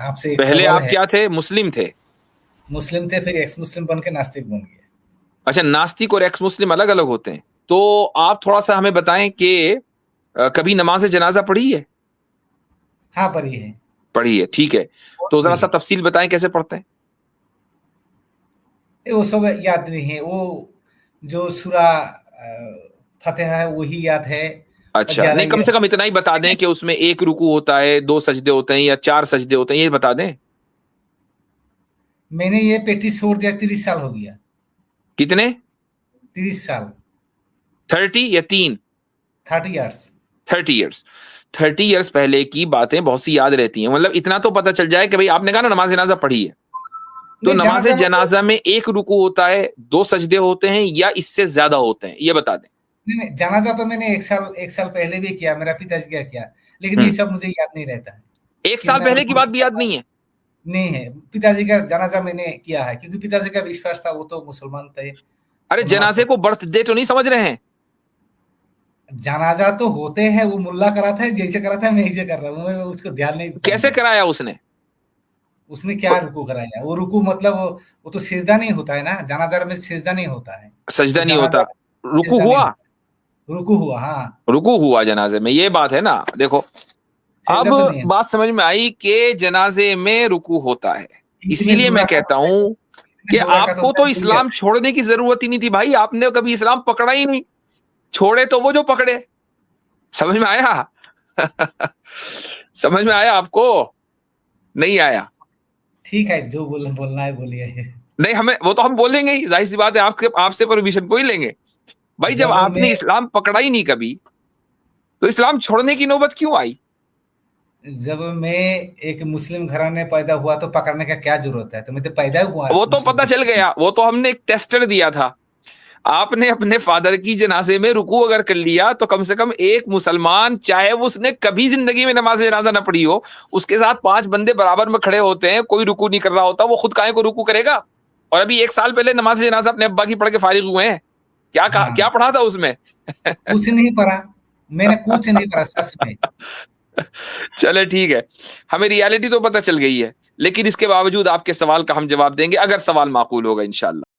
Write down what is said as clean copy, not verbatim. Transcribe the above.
आपसे एक पहले सवाल आप है। क्या थे, मुस्लिम थे? मुस्लिम थे, फिर एक्स मुस्लिम बन के नास्तिक बन गए। अच्छा, नास्तिक और एक्स मुस्लिम अलग अलग होते हैं। तो आप थोड़ा सा हमें बताएं कि कभी नमाज जनाजा पढ़ी है? हाँ, पढ़ी है। पढ़ी है, ठीक है। बहुत तो जरा पढ़ी सा है। तफसील बताएं कैसे पढ़ते हैं। वो सब याद नहीं है। वो जो सूरा फतेहा है वही याद है। और अच्छा, ज्यादा नहीं, कम से याद कम इतना ही बता दें कि उसमें एक रुकू होता है, दो सजदे होते हैं या चार सजदे होते हैं, ये बता दें। मैंने ये पेटी छोड़ दिया, 30 साल हो गया। कितने? 30 साल। 30 या 3? 30 इयर्स। 30 ईयर्स। 30 ईयर्स पहले की बातें बहुत सी याद रहती हैं, मतलब इतना तो पता चल जाए कि भाई आपने कहा ना नमाज जनाजा पढ़ी है, तो नहीं, नमाज जनाजा में तो जनाजा में एक रुकू होता है, दो सजदे होते हैं या इससे ज्यादा होते हैं, ये बता दें। नहीं, नहीं, जनाजा तो मैंने 1 साल पहले भी किया, मेरा पिताजी का किया। लेकिन ये हम्म। सब मुझे याद नहीं रहता है। एक साल कितना पहले की रुकू बात भी किया याद था। नहीं है? नहीं है। पिताजी का जनाजा मैंने किया है, क्योंकि पिताजी का विश्वास था, वो तो मुसलमान थे। अरे, वो नमाज जनाजे को पढ़ते। बर्थडे तो नहीं समझ रहे हैं? जनाजा तो होते हैं, वो मुल्ला कराता है, जैसे कराता है मैं ऐसे कर रहा हूँ, मैं उसको ध्यान नहीं देता हूँ कैसे मैं। कराया उसने? उसने क्या रुकू कराया? वो रुकू मतलब वो तो सिजदा नहीं होता है ना, जनाजा में सिजदा नहीं होता है। सजदा तो नहीं जनाजा होता? रुकू सिजदा नहीं हुआ? होता। रुकू हुआ, हाँ। रुकू हुआ जनाजे में, ये बात है ना, देखो। अब सिजदा तो नहीं है। बात समझ में आई कि जनाजे में रुकू होता है। इतने इसीलिए दूरा मैं का कहता तो हूं कि इतने दूरा का तो आपको मैं तो भूल गया इस्लाम था। छोड़ने की जरूरत ही नहीं थी भाई, आपने कभी इस्लाम पकड़ा ही नहीं। छोड़े तो वो जो पकड़े। समझ में आया? समझ में आया आपको? नहीं आया? ठीक है, जो बोलना बोलना है बोलिए। नहीं, हमें वो तो हम बोलेंगे ही, जाहिर सी बात है, आपके आपसे परमिशन को ही लेंगे। भाई, जब जब मैं आपने इस्लाम पकड़ा ही नहीं कभी, तो इस्लाम छोड़ने की नौबत क्यों आई? जब मैं एक मुस्लिम घराने पैदा हुआ तो पकड़ने का क्या जरूरत है? तो मैं तो पैदा हुआ वो तो मुस्लिम पता चल घराने में। गया, वो तो हमने एक टेस्टर दिया था। आपने अपने फादर की जनाजे में रुकू अगर कर लिया, तो कम से कम एक मुसलमान, चाहे वो उसने कभी जिंदगी में नमाज जनाजा ना पढ़ी हो, उसके साथ 5 बंदे बराबर में खड़े होते हैं, कोई रुकू नहीं कर रहा होता, वो खुद काहे को रुकू करेगा? और अभी 1 साल पहले नमाज जनाजा अपने अब्बा की पढ़ के फारिग हुए हैं। क्या हाँ, पढ़ा था उसमें? कुछ नहीं पढ़ा। मैंने कुछ नहीं पढ़ा, सच में। चले, ठीक है। हमें रियलिटी तो पता चल गई है, लेकिन इसके बावजूद आपके सवाल का हम जवाब देंगे, अगर सवाल माकूल होगा इंशाल्लाह।